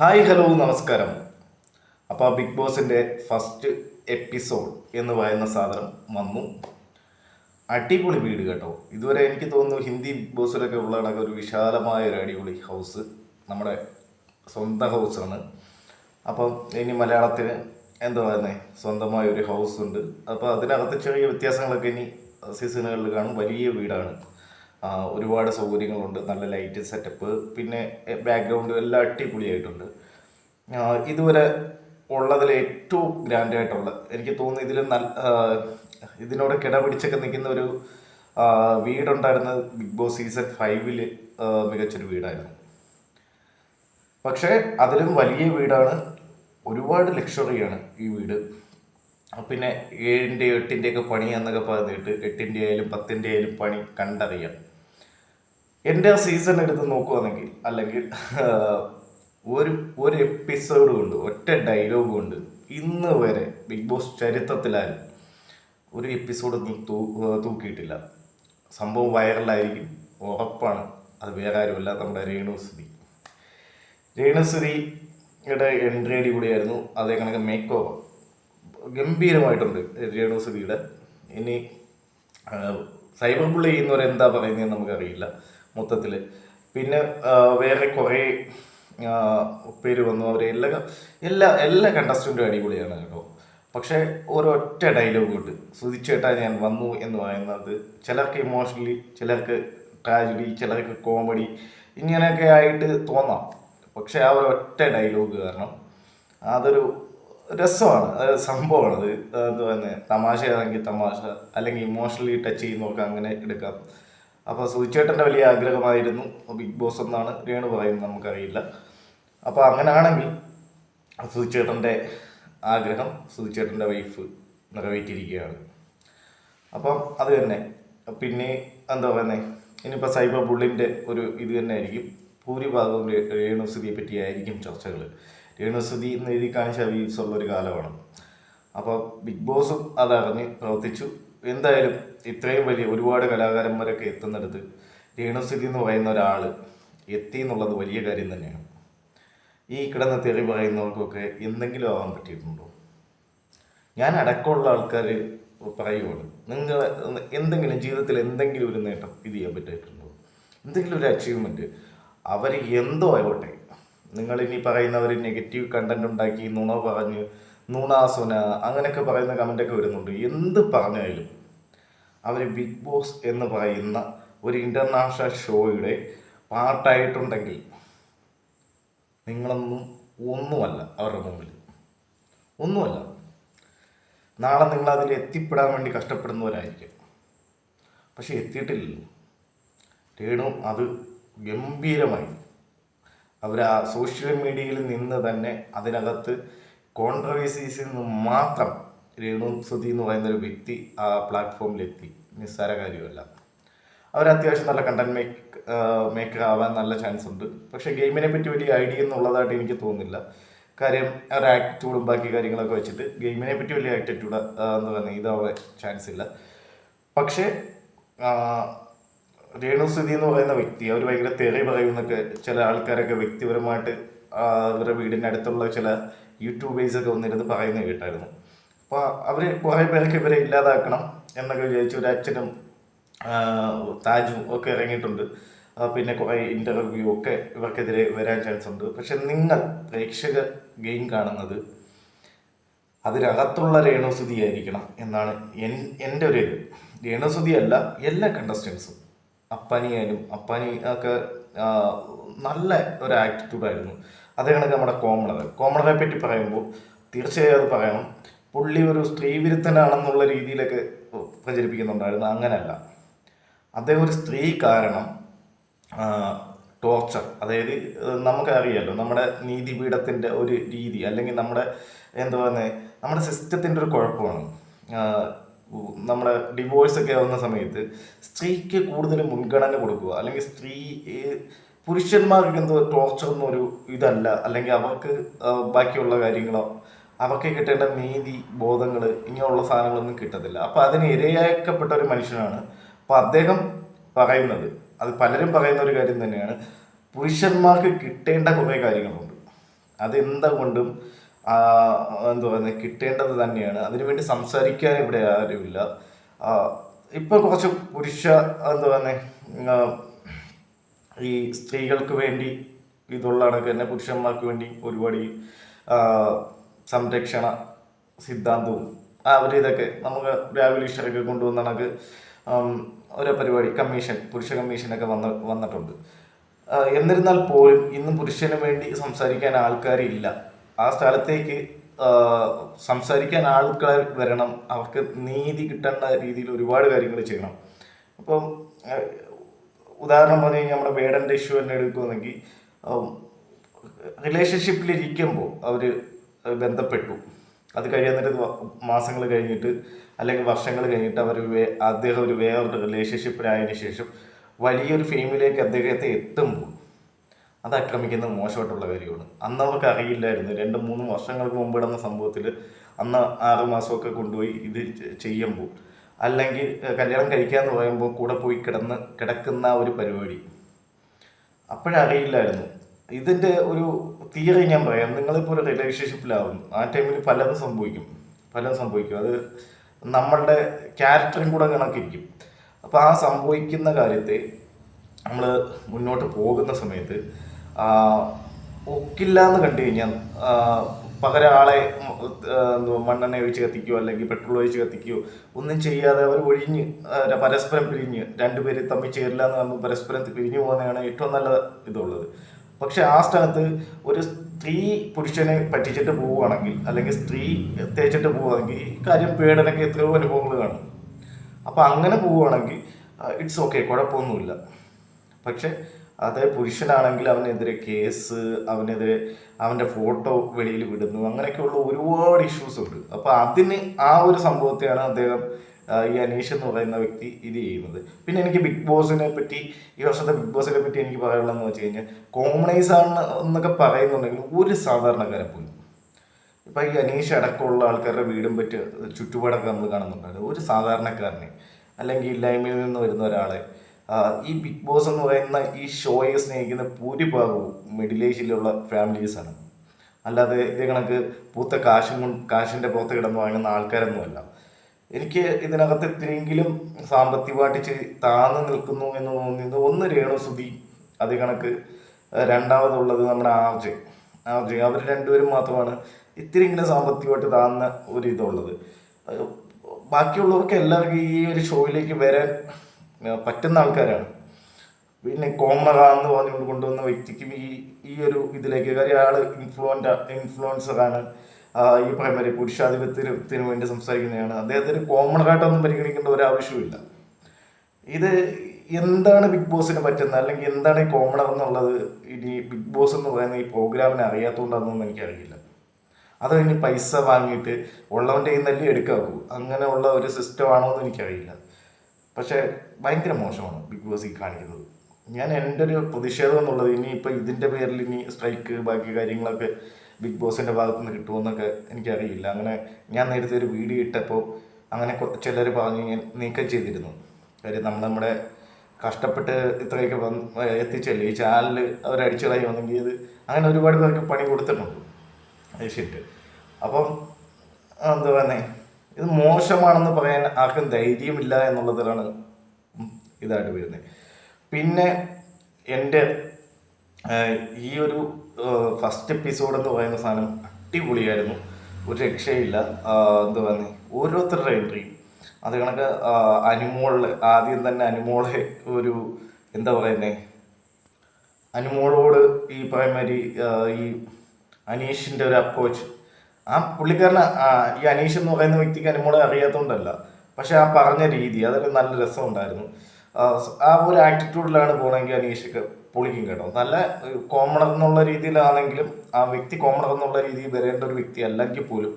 Hi hello നമസ്കാരം. അപ്പോൾ big ബോസിൻ്റെ ഫസ്റ്റ് എപ്പിസോഡ് എന്ന് പറയുന്ന സാധനം വന്നു. അടിപൊളി വീട് കേട്ടോ. ഇതുവരെ എനിക്ക് തോന്നുന്നു ഹിന്ദി ബിഗ് ബോസിലൊക്കെ ഉള്ള കണക്ക് ഒരു വിശാലമായ ഒരു അടിപൊളി ഹൗസ് നമ്മുടെ സ്വന്തം ഹൗസാണ്. അപ്പം ഇനി മലയാളത്തിന് എന്താ പറയുന്നത്, സ്വന്തമായ ഒരു ഹൗസ് ഉണ്ട്. അപ്പോൾ അതിനകത്ത് ചെറിയ വ്യത്യാസങ്ങളൊക്കെ ഇനി സീസണുകളിൽ കാണും. വലിയ വീടാണ്, ഒരുപാട് സൗകര്യങ്ങളുണ്ട്, നല്ല ലൈറ്റ് സെറ്റപ്പ്, പിന്നെ ബാക്ക്ഗ്രൗണ്ട് എല്ലാം അടിപൊളിയായിട്ടുണ്ട്. ഇതുവരെ ഉള്ളതിൽ ഏറ്റവും ഗ്രാൻഡായിട്ടുള്ള, എനിക്ക് തോന്നുന്നു ഇതിൽ ഇതിനോട് കിടപിടിച്ചൊക്കെ നിൽക്കുന്ന ഒരു വീടുണ്ടായിരുന്നത് ബിഗ് ബോസ് സീസൺ 5 മികച്ചൊരു വീടായിരുന്നു. പക്ഷേ അതിലും വലിയ വീടാണ്, ഒരുപാട് ലക്ഷറിയാണ് ഈ വീട്. പിന്നെ 7ൻ്റെ 8ൻ്റെ ഒക്കെ പണി എന്നൊക്കെ പറഞ്ഞിട്ട് 8ൻ്റെ ആയാലും 10ൻ്റെ ആയാലും പണി കണ്ടറിയാം. എൻ്റെ ആ സീസൺ എടുത്ത് നോക്കുകയാണെങ്കിൽ, അല്ലെങ്കിൽ ഒരു ഒരു എപ്പിസോഡ് കൊണ്ട്, ഒറ്റ ഡയലോഗ് കൊണ്ട് ഇന്ന് വരെ ബിഗ് ബോസ് ചരിത്രത്തിലായാലും ഒരു എപ്പിസോഡൊന്നും തൂക്കിയിട്ടില്ല. സംഭവം വൈറലായിരിക്കും, ഉറപ്പാണ്. അത് വേറെ ആരുമല്ല, നമ്മുടെ രേണുസുതിയുടെ എൻട്രി അടിപൊളിയായിരുന്നു. അതേ കണക്ക് മേക്ക് ഓവർ ഗംഭീരമായിട്ടുണ്ട് രേണുസുതിയുടെ. ഇനി സൈബർ ബുള്ളി ചെയ്യുന്നവരെന്താ പറയുന്നതെന്ന് നമുക്കറിയില്ല മൊത്തത്തിൽ. പിന്നെ വേറെ കുറേ പേര് വന്നു. അവർ എല്ലാ കണ്ടസ്റ്റൻറ്റും അടിപൊളിയാണ് കേട്ടോ. പക്ഷേ ഒരൊറ്റ ഡയലോഗ് ഉണ്ട്, സുധിച്ചേട്ടാ ഞാൻ വന്നു എന്ന് പറയുന്നത് ചിലർക്ക് ഇമോഷണലി, ചിലർക്ക് ട്രാജഡി, ചിലർക്ക് കോമഡി, ഇങ്ങനെയൊക്കെ ആയിട്ട് തോന്നാം. പക്ഷേ ആ ഒരൊറ്റ ഡയലോഗ് കാരണം അതൊരു രസമാണ്, അത് സംഭവമാണ്. അത് എന്താ പറയുന്നത്, തമാശയാണെങ്കിൽ തമാശ, അല്ലെങ്കിൽ ഇമോഷണലി ടച്ച് ചെയ്യുന്നവർക്ക് അങ്ങനെ എടുക്കാം. അപ്പോൾ സുധിച്ചേട്ടൻ്റെ വലിയ ആഗ്രഹമായിരുന്നു ബിഗ് ബോസ് എന്നാണ് രേണു പറയുന്നത്, നമുക്കറിയില്ല. അപ്പോൾ അങ്ങനെയാണെങ്കിൽ സുധിച്ചേട്ടൻ്റെ ആഗ്രഹം സുധിച്ചേട്ടൻ്റെ വൈഫ് നിറവേറ്റിയിരിക്കുകയാണ്. അപ്പം അത് തന്നെ. പിന്നെ എന്താ പറയുന്നത്, ഇനിയിപ്പോൾ സൈബർ ബുള്ളിൻ്റെ ഒരു ഇത് തന്നെ ആയിരിക്കും. ഭൂരിഭാഗവും രേണുസുതിയെ പറ്റിയായിരിക്കും ചർച്ചകൾ. രേണുസുതി എന്ന് എഴുതി കാണിച്ച വ്യൂസ് ഉള്ളൊരു കാലമാണ്. അപ്പോൾ ബിഗ് ബോസും അതറിഞ്ഞ് പ്രവർത്തിച്ചു. എന്തായാലും ഇത്രയും വലിയ ഒരുപാട് കലാകാരന്മാരൊക്കെ എത്തുന്നിടത്ത് രേണുസുതി എന്ന് പറയുന്ന ഒരാൾ എത്തി എന്നുള്ളത് വലിയ കാര്യം തന്നെയാണ്. ഈ കിടന്ന് തെറി പറയുന്നവർക്കൊക്കെ എന്തെങ്കിലും ആവാൻ പറ്റിയിട്ടുണ്ടോ? ഞാൻ അടക്കമുള്ള ആൾക്കാർ പറയുവാണ്, നിങ്ങൾ എന്തെങ്കിലും ജീവിതത്തിൽ എന്തെങ്കിലും ഒരു നേട്ടം ഇത് ചെയ്യാൻ പറ്റിയിട്ടുണ്ടോ? എന്തെങ്കിലും ഒരു അച്ചീവ്മെൻറ്റ്, അവർ എന്തോ ആയിക്കോട്ടെ. നിങ്ങളിനി പറയുന്നവർ നെഗറ്റീവ് കണ്ടന്റ് ഉണ്ടാക്കി, നുണ പറഞ്ഞ്, നുണാസുന അങ്ങനെയൊക്കെ പറയുന്ന കമൻ്റൊക്കെ വരുന്നുണ്ട്. എന്ത് പറഞ്ഞാലും അവർ ബിഗ് ബോസ് എന്ന് പറയുന്ന ഒരു ഇൻ്റർനാഷണൽ ഷോയുടെ പാർട്ടായിട്ടുണ്ടെങ്കിൽ നിങ്ങളൊന്നും ഒന്നുമല്ല അവരുടെ മുമ്പിൽ, ഒന്നുമല്ല. നാളെ നിങ്ങളതിൽ എത്തിപ്പെടാൻ വേണ്ടി കഷ്ടപ്പെടുന്നവരായിരിക്കും, പക്ഷെ എത്തിയിട്ടില്ലല്ലോ. രേണു അത് ഗംഭീരമായി അവർ ആ സോഷ്യൽ മീഡിയയിൽ നിന്ന് തന്നെ അതിനകത്ത് കോൺട്രവേഴ്സീസിൽ നിന്ന് മാത്രം രേണുസുതി എന്ന് പറയുന്നൊരു വ്യക്തി ആ പ്ലാറ്റ്ഫോമിലെത്തി. നിസ്സാര കാര്യമല്ല. അവർ അത്യാവശ്യം നല്ല കണ്ടന്റ് മേക്കർ ആവാൻ നല്ല ചാൻസ് ഉണ്ട്. പക്ഷേ ഗെയിമിനെ പറ്റി വലിയ ഐഡിയ എന്നുള്ളതായിട്ട് എനിക്ക് തോന്നുന്നില്ല. കാര്യം ഒരു ആറ്റിറ്റ്യൂഡും ബാക്കി കാര്യങ്ങളൊക്കെ വെച്ചിട്ട് ഗെയിമിനെ പറ്റി വലിയ ആറ്റിറ്റ്യൂഡ് എന്ന് പറഞ്ഞാൽ ഇതാവാൻ ചാൻസ് ഇല്ല. പക്ഷേ രേണുസുതി എന്ന് പറയുന്ന വ്യക്തി, അവർ ഭയങ്കര തെറി പറയുന്നൊക്കെ ചില ആൾക്കാരൊക്കെ വ്യക്തിപരമായിട്ട് ഇവരുടെ വീടിൻ്റെ അടുത്തുള്ള ചില യൂട്യൂബേഴ്സൊക്കെ വന്നിരുന്ന് പറയുന്നത് കേട്ടായിരുന്നു. അപ്പോൾ അവർ കുറേ പേർക്ക് ഇവരെ ഇല്ലാതാക്കണം എന്നൊക്കെ വിചാരിച്ചു ഒരു അച്ഛനും താജും ഒക്കെ ഇറങ്ങിയിട്ടുണ്ട്. പിന്നെ കുറേ ഇൻ്റർവ്യൂ ഒക്കെ ഇവർക്കെതിരെ വരാൻ ചാൻസ് ഉണ്ട്. പക്ഷെ നിങ്ങൾ പ്രേക്ഷകർ ഗെയിം കാണുന്നത് അതിനകത്തുള്ള രേണുസുതി ആയിരിക്കണം എന്നാണ് എൻ്റെ ഒരു ഇത്. രേണുസുതി അല്ല, എല്ലാ കണ്ടസ്റ്റൻസും. അപ്പാനി ഒക്കെ നല്ല ഒരു ആറ്റിറ്റ്യൂഡായിരുന്നു. അതേ കണക്ക് നമ്മുടെ കോമളറെ പറ്റി പറയുമ്പോൾ തീർച്ചയായും അത് പറയണം. പുള്ളി ഒരു സ്ത്രീ വിരുദ്ധനാണെന്നുള്ള രീതിയിലൊക്കെ പ്രചരിപ്പിക്കുന്നുണ്ടായിരുന്നു. അങ്ങനെയല്ല, അദ്ദേഹം ഒരു സ്ത്രീ കാരണം ടോർച്ചർ, അതായത് നമുക്കറിയാമല്ലോ നമ്മുടെ നീതിപീഠത്തിൻ്റെ ഒരു രീതി, അല്ലെങ്കിൽ നമ്മുടെ എന്താ പറയുന്നത്, നമ്മുടെ സിസ്റ്റത്തിൻ്റെ ഒരു കുഴപ്പമാണ്. നമ്മുടെ ഡിവോഴ്സൊക്കെ ആവുന്ന സമയത്ത് സ്ത്രീക്ക് കൂടുതൽ മുൻഗണന കൊടുക്കുക, അല്ലെങ്കിൽ പുരുഷന്മാർക്ക് എന്തോ ടോർച്ചർ എന്നൊരു ഇതല്ല, അല്ലെങ്കിൽ അവർക്ക് ബാക്കിയുള്ള കാര്യങ്ങളോ അവർക്ക് കിട്ടേണ്ട നീതി ബോധങ്ങൾ ഇങ്ങനെയുള്ള സാധനങ്ങളൊന്നും കിട്ടത്തില്ല. അപ്പോൾ അതിന് ഇരയാക്കപ്പെട്ട ഒരു മനുഷ്യനാണ്. അപ്പോൾ അദ്ദേഹം പറയുന്നത്, അത് പലരും പറയുന്ന ഒരു കാര്യം തന്നെയാണ്, പുരുഷന്മാർക്ക് കിട്ടേണ്ട കുറേ കാര്യങ്ങളുണ്ട്, അതെന്തുകൊണ്ടും എന്താ പറയുന്നത് കിട്ടേണ്ടത് തന്നെയാണ്. അതിനുവേണ്ടി സംസാരിക്കാൻ ഇവിടെ ആരുമില്ല. ഇപ്പൊ കുറച്ച് എന്താ പറയുന്നത് ഈ സ്ത്രീകൾക്ക് വേണ്ടി ഇതുള്ള കണക്ക് തന്നെ പുരുഷന്മാർക്ക് വേണ്ടി ഒരുപാട് ആ, സംരക്ഷണ സിദ്ധാന്തവും ഇതൊക്കെ നമുക്ക് രാവിലെ ഈശ്വരൊക്കെ കൊണ്ടുവന്ന കണക്ക് ഓരോ പരിപാടി പുരുഷ കമ്മീഷനൊക്കെ വന്നിട്ടുണ്ട്. എന്നിരുന്നാൽ പോലും ഇന്നും പുരുഷന് വേണ്ടി സംസാരിക്കാൻ ആൾക്കാരില്ല. ആ സ്ഥലത്തേക്ക് സംസാരിക്കാൻ ആൾക്കാർ വരണം. അവർക്ക് നീതി കിട്ടേണ്ട രീതിയിൽ ഒരുപാട് കാര്യങ്ങൾ ചെയ്യണം. അപ്പം ഉദാഹരണം പറഞ്ഞു കഴിഞ്ഞാൽ നമ്മുടെ വേടൻ്റെ ഇഷ്യൂ തന്നെ എടുക്കുകയാണെങ്കിൽ റിലേഷൻഷിപ്പിലിരിക്കുമ്പോൾ അവർ ബന്ധപ്പെട്ടു. അത് കഴിയുന്നിട്ട് മാസങ്ങൾ കഴിഞ്ഞിട്ട് അല്ലെങ്കിൽ വർഷങ്ങൾ കഴിഞ്ഞിട്ട് അദ്ദേഹം വേറൊരു റിലേഷൻഷിപ്പിലായതിനു ശേഷം വലിയൊരു ഫെയിമിലേക്ക് അദ്ദേഹത്തെ എത്തുമ്പോൾ അത് ആക്രമിക്കുന്നത് മോശമായിട്ടുള്ള കാര്യമാണ്. അന്ന് അവർക്ക് അറിയില്ലായിരുന്നു. 2-3 വർഷങ്ങൾക്ക് മുമ്പ് ഇടുന്ന സംഭവത്തിൽ അന്ന് 6 മാസമൊക്കെ കൊണ്ടുപോയി ഇത് ചെയ്യുമ്പോൾ, അല്ലെങ്കിൽ കല്യാണം കഴിക്കാന്ന് പറയുമ്പോൾ കൂടെ പോയി കിടക്കുന്ന ഒരു പരിപാടി അപ്പോഴറിയില്ലായിരുന്നു. ഇതിൻ്റെ ഒരു തിയറി ഞാൻ പറയാം. നിങ്ങളിപ്പോൾ ഒരു റിലേഷൻഷിപ്പിലാവും, ആ ടൈമിൽ പലതും സംഭവിക്കും. അത് നമ്മളുടെ ക്യാരക്ടറും കൂടെ കണക്കിരിക്കും. അപ്പോൾ ആ സംഭവിക്കുന്ന കാര്യത്തെ നമ്മൾ മുന്നോട്ട് പോകുന്ന സമയത്ത് ഒക്കില്ല എന്ന് കണ്ടു കഴിഞ്ഞാൽ പകരം ആളെ മണ്ണെണ്ണ ഒഴിച്ച് കത്തിക്കുകയോ അല്ലെങ്കിൽ പെട്രോൾ ഒഴിച്ച് കത്തിക്കുകയോ ഒന്നും ചെയ്യാതെ അവർ ഒഴിഞ്ഞ് പരസ്പരം പിരിഞ്ഞ് രണ്ടുപേര് തമ്മിൽ ചേരില്ല എന്ന് പറയുമ്പോൾ പരസ്പരം പിരിഞ്ഞു പോകുന്നതാണ് ഏറ്റവും നല്ല ഇതുള്ളത്. പക്ഷെ ആ സ്ഥലത്ത് ഒരു സ്ത്രീ പുരുഷനെ പറ്റിച്ചിട്ട് പോവുകയാണെങ്കിൽ, അല്ലെങ്കിൽ സ്ത്രീ തേച്ചിട്ട് പോവുകയാണെങ്കിൽ ഈ കാര്യം പേടനൊക്കെ എത്രയോ അനുഭവങ്ങൾ കാണും. അപ്പം അങ്ങനെ പോവുകയാണെങ്കിൽ ഇറ്റ്സ് ഓക്കെ, കുഴപ്പമൊന്നുമില്ല. പക്ഷെ അതേ പുരുഷനാണെങ്കിൽ അവനെതിരെ കേസ്, അവൻ്റെ ഫോട്ടോ വെളിയിൽ വിടുന്നു, അങ്ങനെയൊക്കെയുള്ള ഒരുപാട് ഇഷ്യൂസ് ഉണ്ട്. അപ്പോൾ അതിന് ആ ഒരു സംഭവത്തെയാണ് അദ്ദേഹം ഈ അനീഷ് എന്ന് പറയുന്ന വ്യക്തി ഇത് ചെയ്യുന്നത്. പിന്നെ എനിക്ക് ബിഗ് ബോസിനെ പറ്റി, ഈ വർഷത്തെ ബിഗ് ബോസിനെ പറ്റി എനിക്ക് പറയാനുള്ളതെന്ന് വെച്ച് കഴിഞ്ഞാൽ, കോമണൈസ് ആണ് എന്നൊക്കെ പറയുന്നുണ്ടെങ്കിൽ ഒരു സാധാരണക്കാരെ പോലും, ഇപ്പം ഈ അനീഷ് അടക്കമുള്ള ആൾക്കാരുടെ വീടും പറ്റി ചുറ്റുപാടൊക്കെ നമ്മൾ കാണുന്നുണ്ടായിരുന്നു. ഒരു സാധാരണക്കാരനെ അല്ലെങ്കിൽ ഇല്ലായ്മയിൽ നിന്ന് വരുന്ന ഒരാളെ ഈ ബിഗ് ബോസ് എന്ന് പറയുന്ന ഈ ഷോയെ സ്നേഹിക്കുന്ന ഭൂരിഭാഗവും മിഡിൽ ഏജിലുള്ള ഫാമിലീസാണ്. അല്ലാതെ ഇത് കണക്ക് പൂത്ത കാശിൻ്റെ പുറത്ത് കിടന്ന് വാങ്ങുന്ന ആൾക്കാരൊന്നുമല്ല. എനിക്ക് ഇതിനകത്ത് ഇത്തിരിയെങ്കിലും സാമ്പത്തികമായിട്ട് താഴ്ന്നു നിൽക്കുന്നു എന്ന് തോന്നിയത് ഒന്ന് രേണുസുതി, അത് കണക്ക് രണ്ടാമതുള്ളത് നമ്മുടെ ആർജെ. അവർ രണ്ടുപേരും മാത്രമാണ് ഇത്തിരിയെങ്കിലും സാമ്പത്തികമായിട്ട് താഴ്ന്ന ഒരു ഇതുള്ളത്. ബാക്കിയുള്ളവർക്ക് എല്ലാവർക്കും ഈ ഒരു ഷോയിലേക്ക് വരാൻ പറ്റുന്ന ആൾക്കാരാണ്. പിന്നെ കോമണറാന്ന് പറഞ്ഞുകൊണ്ട് കൊണ്ടുവന്ന വ്യക്തിക്കും ഈ ഒരു ഇതിലേക്ക്, കാര്യം ആൾ ഇൻഫ്ലുവൻസറാണ്, ഈ പറയുന്ന പുരുഷാധിപത്യത്തിന് വേണ്ടി സംസാരിക്കുന്നതാണ്. അദ്ദേഹത്തിന് കോമണറായിട്ടൊന്നും പരിഗണിക്കേണ്ട ഒരു ആവശ്യമില്ല. ഇത് എന്താണ് ബിഗ് ബോസിന് പറ്റുന്നത്, അല്ലെങ്കിൽ എന്താണ് ഈ കോമണർ എന്നുള്ളത് ഇനി ബിഗ് ബോസ് എന്ന് പറയുന്ന ഈ പ്രോഗ്രാമിനെ അറിയാത്തതുകൊണ്ടാണെന്നൊന്നും എനിക്കറിയില്ല. അത് ഇനി പൈസ വാങ്ങിയിട്ട് ഉള്ളവൻ്റെ കയ്യിൽ നിന്നല്ലേ എടുക്കാവൂ, അങ്ങനെയുള്ള ഒരു സിസ്റ്റം ആണോ എന്ന് എനിക്കറിയില്ല. പക്ഷേ ഭയങ്കര മോശമാണ് ബിഗ് ബോസ് ഈ കാണിക്കുന്നത്. ഞാൻ എൻ്റെ ഒരു പ്രതിഷേധം എന്നുള്ളത്, ഇനിയിപ്പോൾ ഇതിൻ്റെ പേരിൽ ഇനി സ്ട്രൈക്ക് ബാക്കി കാര്യങ്ങളൊക്കെ ബിഗ് ബോസിൻ്റെ ഭാഗത്തു നിന്ന് കിട്ടുമെന്നൊക്കെ എനിക്കറിയില്ല. അങ്ങനെ ഞാൻ നേരത്തെ ഒരു വീഡിയോ ഇട്ടപ്പോൾ അങ്ങനെ ചിലർ പറഞ്ഞ് ഞാൻ നീക്കം ചെയ്തിരുന്നു. കാര്യം നമ്മുടെ കഷ്ടപ്പെട്ട് ഇത്രയൊക്കെ എത്തിച്ചല്ലേ ഈ ചാനൽ അവരടിച്ചു കളയി വന്നെങ്കിൽ ഇത് അങ്ങനെ ഒരുപാട് പേർക്ക് പണി കൊടുത്തിട്ടുണ്ട് ശരിട്ട്. അപ്പം എന്താ പറയുന്നത്, ഇത് മോശമാണെന്ന് പറയാൻ ആർക്കും ധൈര്യമില്ല എന്നുള്ളതിലാണ് ഇതായിട്ട് വരുന്നത്. പിന്നെ എൻ്റെ ഈ ഒരു ഫസ്റ്റ് എപ്പിസോഡ് എന്ന് പറയുന്ന സാധനം അടിപൊളിയായിരുന്നു, ഒരു രക്ഷയില്ല. എന്താ പറയുന്നത്, ഓരോരുത്തരുടെ എൻട്രി അത് കണക്ക് ആദ്യം തന്നെ അനുമോളെ ഒരു എന്താ പറയുന്നത്, അനുമോളോട് ഈ പറയുമാതിരി ഈ അനീഷിൻ്റെ ഒരു അപ്രോച്ച്, ആ പുള്ളിക്കാരന് ഈ അനീഷ് എന്ന് പറയുന്ന വ്യക്തിക്ക് അനുമോളെ അറിയാത്തതുകൊണ്ടല്ല, പക്ഷെ ആ പറഞ്ഞ രീതി അതൊക്കെ നല്ല രസമുണ്ടായിരുന്നു. ആ ഒരു ആറ്റിറ്റ്യൂഡിലാണ് പോകണമെങ്കിൽ അനീഷൊക്കെ പൊളിക്കും കേട്ടോ. നല്ല കോമണർ എന്നുള്ള രീതിയിലാണെങ്കിലും ആ വ്യക്തി കോമണർ എന്നുള്ള രീതിയിൽ വരേണ്ട ഒരു വ്യക്തി അല്ലെങ്കിൽ പോലും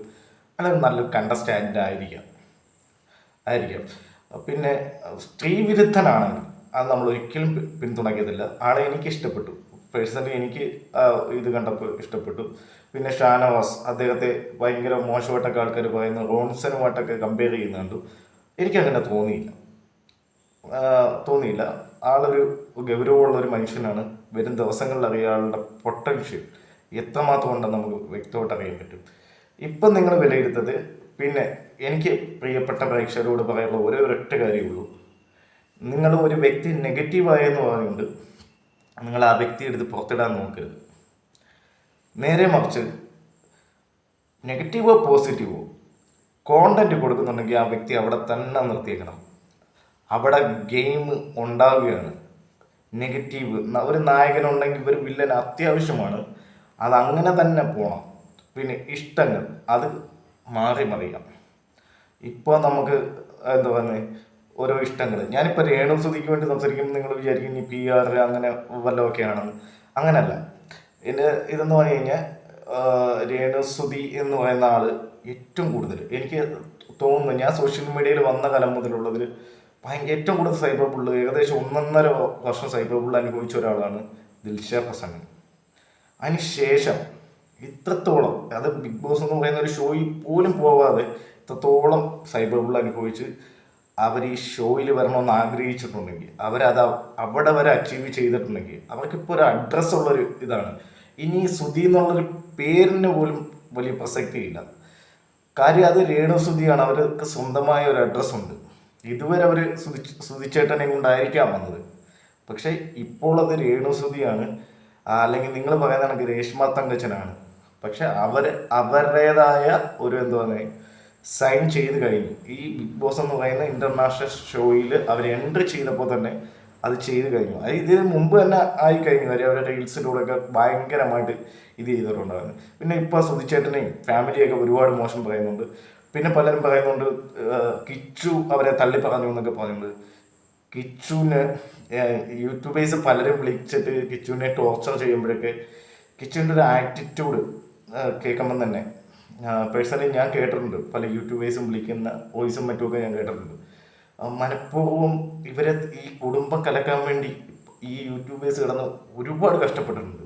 അത് നല്ലൊരു കണ്ടസ്റ്റാൻഡ് ആയിരിക്കാം. പിന്നെ സ്ത്രീ വിരുദ്ധനാണെങ്കിൽ അത് നമ്മൾ ഒരിക്കലും പിന്തുണയ്ക്കത്തില്ല. ആളെ എനിക്ക് ഇഷ്ടപ്പെട്ടു, പേഴ്സണലി എനിക്ക് ഇത് കണ്ടപ്പോൾ ഇഷ്ടപ്പെട്ടു. പിന്നെ ഷാനവാസ്, അദ്ദേഹത്തെ ഭയങ്കര മോശമായിട്ടൊക്കെ ആൾക്കാർ പറയുന്ന റോൺസനുമായിട്ടൊക്കെ കമ്പയർ ചെയ്യുന്നുണ്ട്. എനിക്കങ്ങനെ തോന്നിയില്ല. ആളൊരു ഗൗരവമുള്ളൊരു മനുഷ്യനാണ്. വരും ദിവസങ്ങളിൽ അറിയാം ആളുടെ പൊട്ടൻഷ്യൽ എത്രമാത്രം ഉണ്ടെന്ന് നമുക്ക് വ്യക്തമായിട്ട് അറിയാൻ പറ്റും. ഇപ്പം നിങ്ങൾ വിലയിരുത്തത്. പിന്നെ എനിക്ക് പ്രിയപ്പെട്ട പ്രേക്ഷകരോട് പറയാനുള്ള ഒരേ ഒരൊറ്റ കാര്യമേ ഉള്ളൂ. നിങ്ങൾ ഒരു വ്യക്തി നെഗറ്റീവായെന്ന് പറയുന്നുണ്ട്, നിങ്ങൾ ആ വ്യക്തി എടുത്ത് പുറത്തിടാൻ നോക്കരുത്. നേരെ മറിച്ച് നെഗറ്റീവോ പോസിറ്റീവോ കോണ്ടന്റ് കൊടുക്കുന്നുണ്ടെങ്കിൽ ആ വ്യക്തി അവിടെ തന്നെ നിർത്തിയേക്കണം. അവിടെ ഗെയിം ഉണ്ടാവുകയാണ്. നെഗറ്റീവ് ഒരു നായകനുണ്ടെങ്കിൽ ഒരു വില്ലൻ അത്യാവശ്യമാണ്, അതങ്ങനെ തന്നെ പോകണം. പിന്നെ ഇഷ്ടങ്ങൾ അത് മാറി മറിയാം. ഇപ്പോൾ നമുക്ക് എന്താ പറയുന്നത്, ഓരോ ഇഷ്ടങ്ങൾ. ഞാനിപ്പോൾ രേണുസുതിക്ക് വേണ്ടി സംസാരിക്കുമ്പോൾ നിങ്ങൾ വിചാരിക്കും ഇനി PR അങ്ങനെ വല്ലതൊക്കെയാണെന്ന്. അങ്ങനെയല്ല. എൻ്റെ ഇതെന്ന് പറഞ്ഞു കഴിഞ്ഞാൽ രേണുസുതി എന്ന് പറയുന്ന ആൾ ഏറ്റവും കൂടുതൽ എനിക്ക് തോന്നുന്നു, ഞാൻ സോഷ്യൽ മീഡിയയിൽ വന്ന കാലം മുതലുള്ളതിൽ ഏറ്റവും കൂടുതൽ സൈബർ ബുള്ള്, ഏകദേശം 1.5 വർഷം സൈബർ ബുള്ള് അനുഭവിച്ച ഒരാളാണ് ദിൽഷ പ്രസന്നൻ. അതിനുശേഷം ഇത്രത്തോളം, അത് ബിഗ് ബോസ് എന്ന് പറയുന്ന ഒരു ഷോയിൽ പോലും പോവാതെ ഇത്രത്തോളം സൈബർ ബുള്ള് അനുഭവിച്ച് അവർ ഈ ഷോയിൽ വരണമെന്ന് ആഗ്രഹിച്ചിട്ടുണ്ടെങ്കിൽ, അവരത് അവിടെ വരെ അച്ചീവ് ചെയ്തിട്ടുണ്ടെങ്കിൽ അവർക്കിപ്പോൾ ഒരു അഡ്രസ്സ് ഉള്ളൊരു ഇതാണ്. ഇനി സുധി എന്നുള്ളൊരു പേരിന് പോലും വലിയ പ്രസക്തിയില്ല. കാര്യം അത് രേണുസുതിയാണ്, അവർക്ക് സ്വന്തമായ ഒരു അഡ്രസ്സുണ്ട്. ഇതുവരെ അവർ സുധിച്ചേട്ടനെ കൊണ്ടായിരിക്കാം വന്നത്, പക്ഷെ ഇപ്പോൾ അത് രേണുസുതിയാണ്. അല്ലെങ്കിൽ നിങ്ങൾ പറയുന്ന കണക്ക് രേഷ്മ തങ്കച്ചനാണ്. പക്ഷെ അവരുടേതായ ഒരു എന്താ പറയുക സൈൻ ചെയ്ത് കഴിഞ്ഞു. ഈ ബിഗ് ബോസ് എന്ന് പറയുന്ന ഇന്റർനാഷണൽ ഷോയിൽ അവർ എൻട്രി ചെയ്തപ്പോൾ തന്നെ അത് ചെയ്ത് കഴിഞ്ഞു. അത് ഇതിന് മുമ്പ് തന്നെ ആയി കഴിഞ്ഞു. കാര്യം അവരുടെ റീൽസിലൂടെയൊക്കെ ഭയങ്കരമായിട്ട് ഇത് ചെയ്തിട്ടുണ്ടായിരുന്നു. പിന്നെ ഇപ്പോൾ സുധിച്ചേട്ടനെയും ഫാമിലിയൊക്കെ ഒരുപാട് മോശം പറയുന്നുണ്ട്. പിന്നെ പലരും പറയുന്നുണ്ട് കിച്ചു അവരെ തള്ളി പറഞ്ഞു എന്നൊക്കെ പറയുന്നുണ്ട്. കിച്ചുവിന് യൂട്യൂബേഴ്സ് പലരും വിളിച്ചിട്ട് കിച്ചുവിനെ ടോർച്ചർ ചെയ്യുമ്പോഴൊക്കെ കിച്ചുവിൻ്റെ ഒരു ആറ്റിറ്റ്യൂഡ് കേൾക്കുമ്പം തന്നെ പേഴ്സണലി ഞാൻ കേട്ടിട്ടുണ്ട്. പല യൂട്യൂബേഴ്സും വിളിക്കുന്ന വോയിസും മറ്റുമൊക്കെ ഞാൻ കേട്ടിട്ടുണ്ട്. മനഃപൂർവ്വം ഇവരെ ഈ കുടുംബം കലക്കാൻ വേണ്ടി ഈ യൂട്യൂബേഴ്സ് കിടന്ന് ഒരുപാട് കഷ്ടപ്പെട്ടിട്ടുണ്ട്.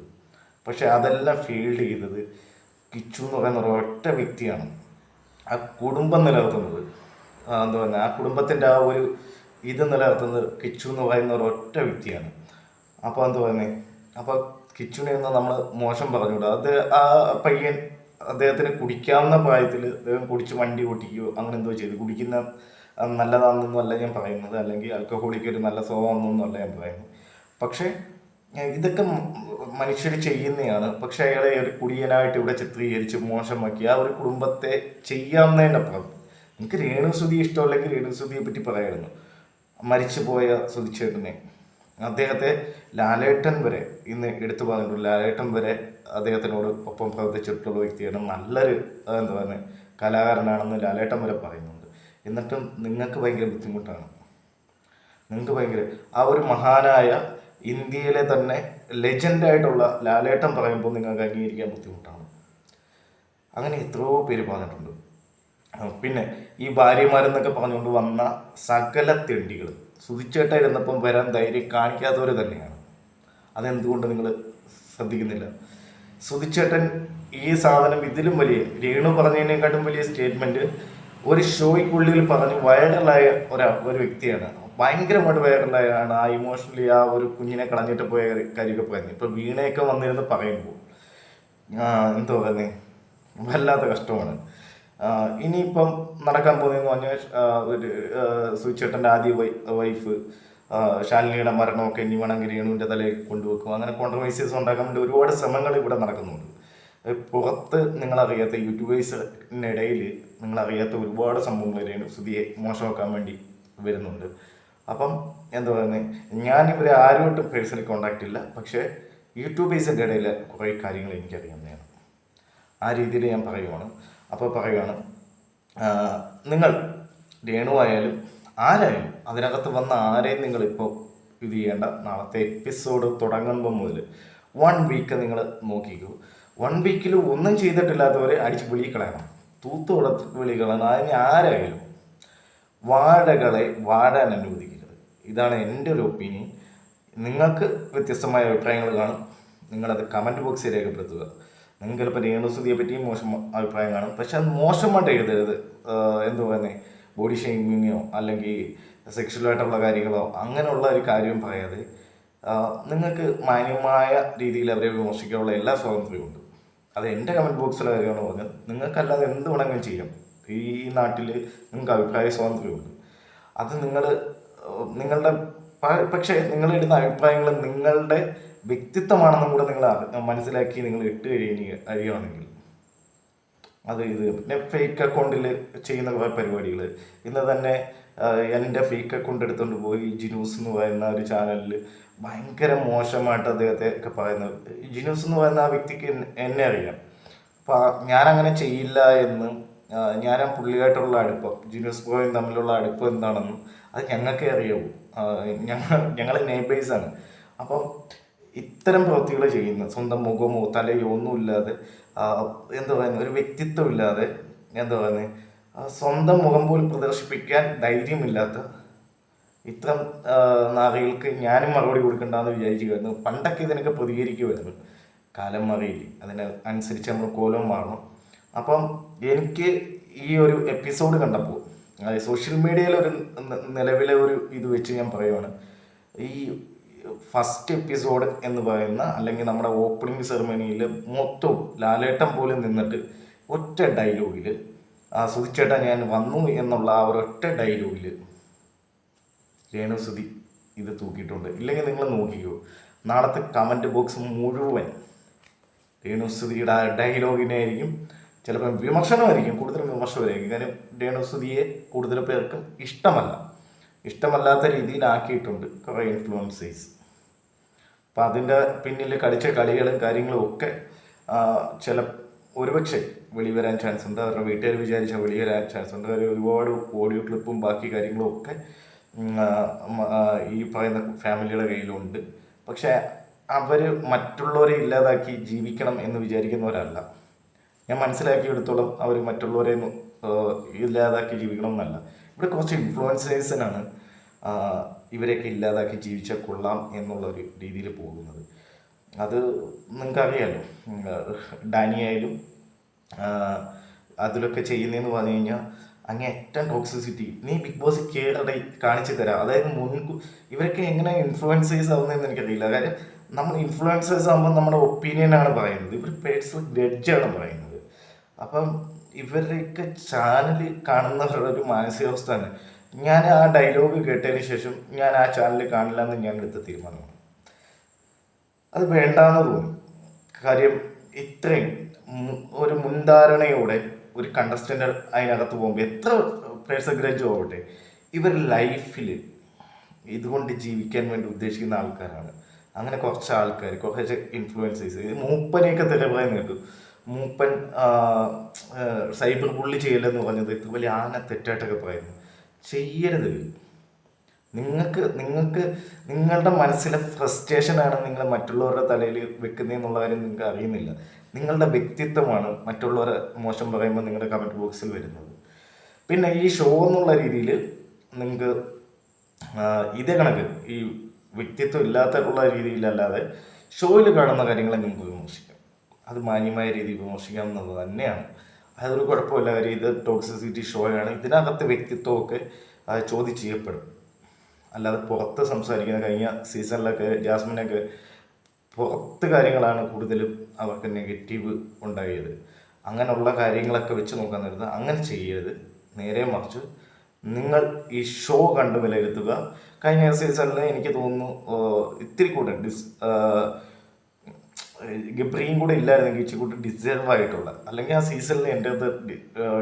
പക്ഷെ അതെല്ലാം ഫീൽഡ് ചെയ്തത് കിച്ചു എന്ന് പറയുന്ന ഒരൊറ്റ വ്യക്തിയാണ്. ആ കുടുംബം നിലനിർത്തുന്നത്, എന്താ പറയുക, ആ കുടുംബത്തിൻ്റെ ആ ഒരു ഇത് നിലനിർത്തുന്നത് കിച്ചു എന്ന് പറയുന്ന ഒരൊറ്റ വ്യക്തിയാണ്. അപ്പോൾ എന്താ പറയുന്നത്, അപ്പോൾ കിച്ചുവിനെ ഒന്ന് നമ്മൾ മോശം പറഞ്ഞുകൂടാ. അത് ആ പയ്യൻ അദ്ദേഹത്തിന് കുടിക്കാവുന്ന പ്രായത്തിൽ അദ്ദേഹം കുടിച്ച് വണ്ടി ഓട്ടിക്കുകയോ അങ്ങനെ എന്തോ ചെയ്തു. കുടിക്കുന്ന നല്ലതാണെന്നൊന്നും അല്ല ഞാൻ പറയുന്നത്, അല്ലെങ്കിൽ ആൽക്കഹോളിക്ക് ഒരു നല്ല സ്വഭാവമൊന്നും അല്ല ഞാൻ പറയുന്നത്. പക്ഷേ ഇതൊക്കെ മനുഷ്യർ ചെയ്യുന്നതാണ്. പക്ഷെ അയാളെ ഒരു കുടിയനായിട്ട് ഇവിടെ ചിത്രീകരിച്ച് മോശമാക്കി ആ ഒരു കുടുംബത്തെ ചെയ്യാവുന്നതിനപ്പുറം എനിക്ക് രേണുസുതി ഇഷ്ടമല്ലെങ്കിൽ രേണുസുതിയെ പറ്റി പറയായിരുന്നു. മരിച്ചുപോയ സുധിച്ചേട്ടനെ, അദ്ദേഹത്തെ ലാലേട്ടൻ വരെ ഇന്ന് എടുത്തു പറഞ്ഞിട്ടുണ്ട്. ലാലേട്ടൻ വരെ അദ്ദേഹത്തിനോട് ഒപ്പം പ്രവർത്തിച്ചിട്ടുള്ള വ്യക്തിയാണ്. നല്ലൊരു എന്താ പറയുക കലാകാരനാണെന്ന് ലാലേട്ടൻ വരെ പറയുന്നുണ്ട്. എന്നിട്ടും നിങ്ങൾക്ക് ഭയങ്കര ബുദ്ധിമുട്ടാണ്. നിങ്ങൾക്ക് ഭയങ്കര ആ ഒരു മഹാനായ ഇന്ത്യയിലെ തന്നെ ലെജൻഡായിട്ടുള്ള ലാലേട്ടൻ പറയുമ്പോൾ നിങ്ങൾക്ക് അംഗീകരിക്കാൻ ബുദ്ധിമുട്ടാണ്. അങ്ങനെ എത്രയോ പേര് പറഞ്ഞിട്ടുണ്ട്. പിന്നെ ഈ ഭാര്യമാരെന്നൊക്കെ പറഞ്ഞുകൊണ്ട് വന്ന സകല തെണ്ടികൾ സുധിച്ചേട്ട ഇരുന്നപ്പം വരാൻ ധൈര്യം കാണിക്കാത്തവർ തന്നെയാണ്. അതെന്തുകൊണ്ട് നിങ്ങൾ ശ്രദ്ധിക്കുന്നില്ല? സുധിച്ചേട്ടൻ ഈ സാധനം ഇതിലും വലിയ, രേണു പറഞ്ഞതിനേക്കാട്ടും വലിയ സ്റ്റേറ്റ്മെൻറ്റ് ഒരു ഷോയ്ക്കുള്ളിൽ പറഞ്ഞ് വൈറലായ ഒരു വ്യക്തിയാണ്. ഭയങ്കരമായിട്ട് വൈറലായാണ്. ആ ഇമോഷണലി ആ ഒരു കുഞ്ഞിനെ കളഞ്ഞിട്ട് പോയ കാര്യമൊക്കെ പറയുന്നത്. ഇപ്പം വീണയൊക്കെ വന്നിരുന്ന് പറയുമ്പോൾ എന്താ പറയുന്നത്, വല്ലാത്ത കഷ്ടമാണ്. ഇനിയിപ്പം നടക്കാൻ പോകുന്നതെന്ന് പറഞ്ഞാൽ ഒരു സുധിച്ചേട്ടൻ്റെ ആദ്യ വൈഫ് ശാലിനിയുടെ മരണമൊക്കെ ഇനി വേണമെങ്കിൽ രേണുവിൻ്റെ തലയിൽ കൊണ്ടുവെക്കും. അങ്ങനെ കോൺട്രവേഴ്സീസ് ഉണ്ടാക്കാൻ വേണ്ടി ഒരുപാട് ശ്രമങ്ങൾ ഇവിടെ നടക്കുന്നുണ്ട്. പുറത്ത് നിങ്ങളറിയാത്ത യൂട്യൂബേഴ്സിനിടയിൽ നിങ്ങളറിയാത്ത ഒരുപാട് സംഭവങ്ങൾ രേണുസുതിയെ മോശമാക്കാൻ വേണ്ടി വരുന്നുണ്ട്. അപ്പം എന്താ പറയുന്നത്, ഞാനിവരെ ആരുമായിട്ടും പേഴ്സണലി കോണ്ടാക്ട് ഇല്ല. പക്ഷേ യൂട്യൂബേഴ്സിൻ്റെ ഇടയിൽ കുറേ കാര്യങ്ങൾ എനിക്കറിയാവുന്നതാണ്. ആ രീതിയിൽ ഞാൻ പറയുവാണ്. അപ്പോൾ പറയുകയാണ്, നിങ്ങൾ രേണു ആയാലും ആരായാലും അതിനകത്ത് വന്ന ആരെയും നിങ്ങളിപ്പോൾ ഇത് ചെയ്യേണ്ട. നാളത്തെ എപ്പിസോഡ് തുടങ്ങുമ്പോൾ മുതൽ 1 വീക്ക് നിങ്ങൾ നോക്കിക്കൂ. 1 വീക്കിൽ ഒന്നും ചെയ്തിട്ടില്ലാത്തവരെ അടിച്ച് വിളികളയണം, തൂത്തുകൊടുത്ത് വിളികളയണം. അതിന് ആരായാലും വാഴകളെ വാഴാൻ അനുവദിക്കരുത്. ഇതാണ് എൻ്റെ ഒരു ഒപ്പീനിയൻ. നിങ്ങൾക്ക് വ്യത്യസ്തമായ അഭിപ്രായങ്ങൾ കാണും, നിങ്ങളത് കമൻറ്റ് ബോക്സിൽ രേഖപ്പെടുത്തുക. നിങ്ങൾക്ക് ചിലപ്പോൾ രേണുസുതിയെ പറ്റിയും മോശം അഭിപ്രായം കാണും. പക്ഷെ അത് മോശമായിട്ട് എഴുതരുത്. എന്തു പറയുന്നത്, ബോഡി ഷെയ്മിങ്ങോ അല്ലെങ്കിൽ സെക്ഷുവലായിട്ടുള്ള കാര്യങ്ങളോ അങ്ങനെയുള്ള ഒരു കാര്യം പറയാതെ നിങ്ങൾക്ക് മാന്യമായ രീതിയിൽ അവരെ വിമർശിക്കാനുള്ള എല്ലാ സ്വാതന്ത്ര്യമുണ്ട്. അത് എൻ്റെ കമൻറ്റ് ബോക്സിലെ കാര്യമാണ് പറഞ്ഞത്. നിങ്ങൾക്കല്ലാതെ എന്ത് വേണമെങ്കിലും ചെയ്യാം. ഈ നാട്ടിൽ നിങ്ങൾക്ക് അഭിപ്രായ സ്വാതന്ത്ര്യമുണ്ട്. അത് നിങ്ങളുടെ പക്ഷേ നിങ്ങളിടുന്ന അഭിപ്രായങ്ങൾ നിങ്ങളുടെ വ്യക്തിത്വമാണെന്നും കൂടെ നിങ്ങൾ മനസ്സിലാക്കി നിങ്ങൾ ഇട്ട് കഴിയുകയാണെങ്കിൽ ഇത് പിന്നെ ഫേക്ക് അക്കൗണ്ടിൽ ചെയ്യുന്ന കുറേ പരിപാടികൾ ഇന്ന് തന്നെ എൻ്റെ ഫേക്ക് അക്കൗണ്ട് എടുത്തുകൊണ്ട് പോയി ജിനൂസ് എന്ന് പറയുന്ന ഒരു ചാനലിൽ ഭയങ്കര മോശമായിട്ട് അദ്ദേഹത്തെ ഒക്കെ പറയുന്നത്. ജിനൂസ് എന്ന് പറയുന്ന ആ വ്യക്തിക്ക് എന്നെ അറിയാം. അപ്പോൾ ഞാനങ്ങനെ ചെയ്യില്ല എന്നും ഞാൻ പുള്ളിയായിട്ടുള്ള അടുപ്പം ജിനൂസ് ബ്രോയും തമ്മിലുള്ള അടുപ്പം എന്താണെന്നും അത് ഞങ്ങൾക്കേ അറിയാവൂ. ഞങ്ങൾ നെയ്ബേഴ്സാണ്. അപ്പം ഇത്തരം പ്രവൃത്തികൾ ചെയ്യുന്ന സ്വന്തം മുഖമോ തലയോ ഒന്നുമില്ലാതെ എന്താ പറയുന്നത് ഒരു വ്യക്തിത്വം ഇല്ലാതെ എന്താ പറയുന്നത് സ്വന്തം മുഖം പോലും പ്രദർശിപ്പിക്കാൻ ധൈര്യമില്ലാത്ത ഇത്തരം നാറികൾക്ക് ഞാനും മറുപടി കൊടുക്കണ്ടെന്ന് വിചാരിക്കുമായിരുന്നു. പണ്ടൊക്കെ ഇതിനൊക്കെ പ്രതികരിക്കുമായിരുന്നു. കാലം മാറിയില്ലേ, അതിനനുസരിച്ച് നമ്മൾ കോലം മാറണം. അപ്പം എനിക്ക് ഈ ഒരു എപ്പിസോഡ് കണ്ടപ്പോൾ സോഷ്യൽ മീഡിയയിൽ ഒരു നിലവിലെ ഒരു ഇത് വെച്ച് ഞാൻ പറയുവാണ്, ഈ ഫസ്റ്റ് എപ്പിസോഡ് എന്ന് പറയുന്ന അല്ലെങ്കിൽ നമ്മുടെ ഓപ്പണിംഗ് സെറമണിയിൽ മൊത്തവും ലാലേട്ടൻ പോലും നിന്നിട്ട് ഒറ്റ ഡയലോഗിൽ സുധിച്ചേട്ടാ ഞാൻ വന്നു എന്നുള്ള ആ ഒരൊറ്റ ഡയലോഗിൽ രേണുസുതി ഇത് തൂക്കിയിട്ടുണ്ട്. ഇല്ലെങ്കിൽ നിങ്ങൾ നോക്കിക്കോ, നാളത്തെ കമൻറ്റ് ബോക്സ് മുഴുവൻ രേണുസുതിയുടെ ആ ഡയലോഗിനായിരിക്കും. ചിലപ്പോൾ വിമർശനമായിരിക്കും, കൂടുതലും വിമർശനമായിരിക്കും. കാര്യം രേണുസുതിയെ കൂടുതൽ പേർക്കും ഇഷ്ടമല്ലാത്ത രീതിയിലാക്കിയിട്ടുണ്ട് കുറേ ഇൻഫ്ലുവൻസേഴ്സ്. അപ്പം അതിൻ്റെ പിന്നിൽ കളിച്ച കളികളും കാര്യങ്ങളും ഒക്കെ ഒരുപക്ഷെ വെളിവരാൻ ചാൻസ് ഉണ്ട്. അവരുടെ വീട്ടുകാർ വിചാരിച്ചാൽ വെളിവരാൻ ചാൻസ് ഉണ്ട്. കാര്യം ഒരുപാട് ഓഡിയോ ക്ലിപ്പും ബാക്കി കാര്യങ്ങളും ഒക്കെ ഈ പറയുന്ന ഫാമിലിയുടെ കയ്യിലുണ്ട്. പക്ഷേ അവർ മറ്റുള്ളവരെ ഇല്ലാതാക്കി ജീവിക്കണം എന്ന് വിചാരിക്കുന്നവരല്ല. ഞാൻ മനസ്സിലാക്കിയെടുത്തോളം അവർ മറ്റുള്ളവരെ ഇല്ലാതാക്കി ജീവിക്കണം എന്നല്ല. ഇവിടെ കുറച്ച് ഇൻഫ്ലുവൻസേഴ്സിനാണ് ഇവരെയൊക്കെ ഇല്ലാതാക്കി ജീവിച്ചാൽ കൊള്ളാം എന്നുള്ളൊരു രീതിയിൽ പോകുന്നത്. അത് നിങ്ങൾക്കറിയാമല്ലോ, ഡാനി ആയാലും അതിലൊക്കെ ചെയ്യുന്നതെന്ന് പറഞ്ഞു കഴിഞ്ഞാൽ അങ്ങേറ്റം ടോക്സിസിറ്റി. നീ ബിഗ് ബോസ് കയറി കാണിച്ചു തരാം. അതായത് ഇവരൊക്കെ എങ്ങനെ ഇൻഫ്ലുവൻസേഴ്സ് ആവുന്നതെന്ന് എനിക്കറിയില്ല. കാര്യം നമ്മൾ ഇൻഫ്ലുവൻസേഴ്സ് ആകുമ്പോൾ നമ്മുടെ ഒപ്പീനിയനാണ് പറയുന്നത്, ഇവർ പേഴ്സണൽ ജഡ്ജാണ് പറയുന്നത്. അപ്പം ഇവരുടെയൊക്കെ ചാനൽ കാണുന്നവരുടെ ഒരു മാനസികാവസ്ഥയാണ്. ഞാൻ ആ ഡയലോഗ് കേട്ടതിന് ശേഷം ഞാൻ ആ ചാനൽ കാണില്ല എന്ന് ഞാൻ എടുത്ത തീരുമാനമാണ്. അത് വേണ്ടാന്ന് തോന്നി. കാര്യം ഇത്രയും ഒരു മുൻധാരണയോടെ ഒരു കണ്ടസ്റ്റൻ്റ് അതിനകത്ത് പോകുമ്പോൾ എത്ര പേഴ്സഗ്രേജ് ആവട്ടെ, ഇവർ ലൈഫിൽ ഇതുകൊണ്ട് ജീവിക്കാൻ വേണ്ടി ഉദ്ദേശിക്കുന്ന ആൾക്കാരാണ്. അങ്ങനെ കുറച്ച് ആൾക്കാർ, കുറച്ച് ഇൻഫ്ലുവൻസേഴ്സ്, മൂപ്പനെയൊക്കെ തെളിവായി നേട്ടു. മൂപ്പൻ സൈബർ ബുള്ളി ചെയ്യലെന്ന് പറഞ്ഞത് ഇത്ര വലിയ തെറ്റായിട്ടൊക്കെ പറയുന്നു. ചെയ്യരുത്. നിങ്ങൾക്ക് നിങ്ങളുടെ മനസ്സിലെ ഫ്രസ്ട്രേഷനാണ് നിങ്ങൾ മറ്റുള്ളവരുടെ തലയിൽ വെക്കുന്നതെന്നുള്ള കാര്യം നിങ്ങൾക്ക് അറിയുന്നില്ല. നിങ്ങളുടെ വ്യക്തിത്വമാണ് മറ്റുള്ളവരെ മോശം പറയുമ്പോൾ നിങ്ങളുടെ കമൻറ്റ് ബോക്സിൽ വരുന്നത്. പിന്നെ ഈ ഷോ എന്നുള്ള രീതിയിൽ നിങ്ങൾക്ക് ഇതേ കണക്ക് ഈ വ്യക്തിത്വം ഇല്ലാത്തുള്ള രീതിയിലല്ലാതെ ഷോയിൽ കാണുന്ന കാര്യങ്ങളെ നിങ്ങൾക്ക് വിമർശിക്കാം. അത് മാന്യമായ രീതിയിൽ വിമർശിക്കാം എന്നത് തന്നെയാണ്. അതൊരു കുഴപ്പമില്ല. കാര്യം ഇത് ടോക്സിസിറ്റി ഷോയാണ്. ഇതിനകത്ത് വ്യക്തിത്വമൊക്കെ ചോദ്യം ചെയ്യപ്പെടും. അല്ലാതെ പുറത്ത് സംസാരിക്കുന്ന കഴിഞ്ഞ സീസണിലൊക്കെ ജാസ്മിനൊക്കെ പുറത്ത് കാര്യങ്ങളാണ് കൂടുതലും അവർക്ക് നെഗറ്റീവ് ഉണ്ടായത്. അങ്ങനെയുള്ള കാര്യങ്ങളൊക്കെ വെച്ച് നോക്കാൻ നേരത്ത് അങ്ങനെ ചെയ്യരുത്. നേരെ മറിച്ച് നിങ്ങൾ ഈ ഷോ കണ്ട് വിലയിരുത്തുക. കഴിഞ്ഞ സീസണിൽ എനിക്ക് തോന്നുന്നു ഇത്തിരി കൂടെ ഗബ്രിയും കൂടെ ഇല്ലായിരുന്നെങ്കിൽ ഇച്ചിരി കൂടെ ഡിസേർവ് ആയിട്ടുള്ള, അല്ലെങ്കിൽ ആ സീസണിൽ എൻ്റെ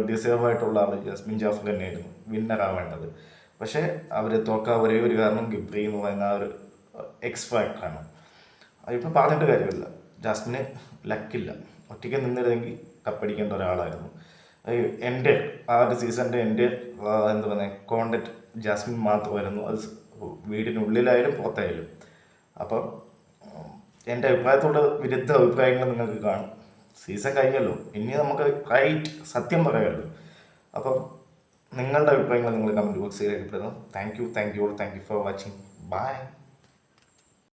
ഡിസേർവ് ആയിട്ടുള്ള ആൾ ജാസ്മിൻ ജാഫർ തന്നെയായിരുന്നു വിന്നർ ആവേണ്ടത്. പക്ഷേ അവർ തോക്കാൻ ഒരേ ഒരു കാരണം ഗബ്രി എന്ന് പറയുന്ന ആ ഒരു എക്സ് ഫാക്ടറാണ്. അതിപ്പോൾ പറഞ്ഞിട്ട് കാര്യമില്ല. ജാസ്മിന് ലക്കില്ല. ഒറ്റയ്ക്ക് നിന്നിരുന്നെങ്കിൽ കപ്പടിക്കേണ്ട ഒരാളായിരുന്നു. എൻ്റെ ആ ഒരു സീസണിൻ്റെ എൻ്റെ എന്താ പറയുക കോണ്ടന്റ് ജാസ്മിൻ മാത്രമായിരുന്നു. അത് വീടിനുള്ളിലായാലും പുറത്തായാലും. അപ്പം എൻ്റെ അഭിപ്രായത്തോട് വിരുദ്ധ അഭിപ്രായങ്ങൾ നിങ്ങൾക്ക് കാണും. സീസൺ കഴിഞ്ഞല്ലോ, ഇനി നമുക്ക് സത്യം പറയാമല്ലോ. അപ്പം നിങ്ങളുടെ അഭിപ്രായങ്ങൾ നിങ്ങൾ കമൻറ്റ് ബോക്സിൽ രേഖപ്പെടുത്തുന്നു. Thank you for watching. By.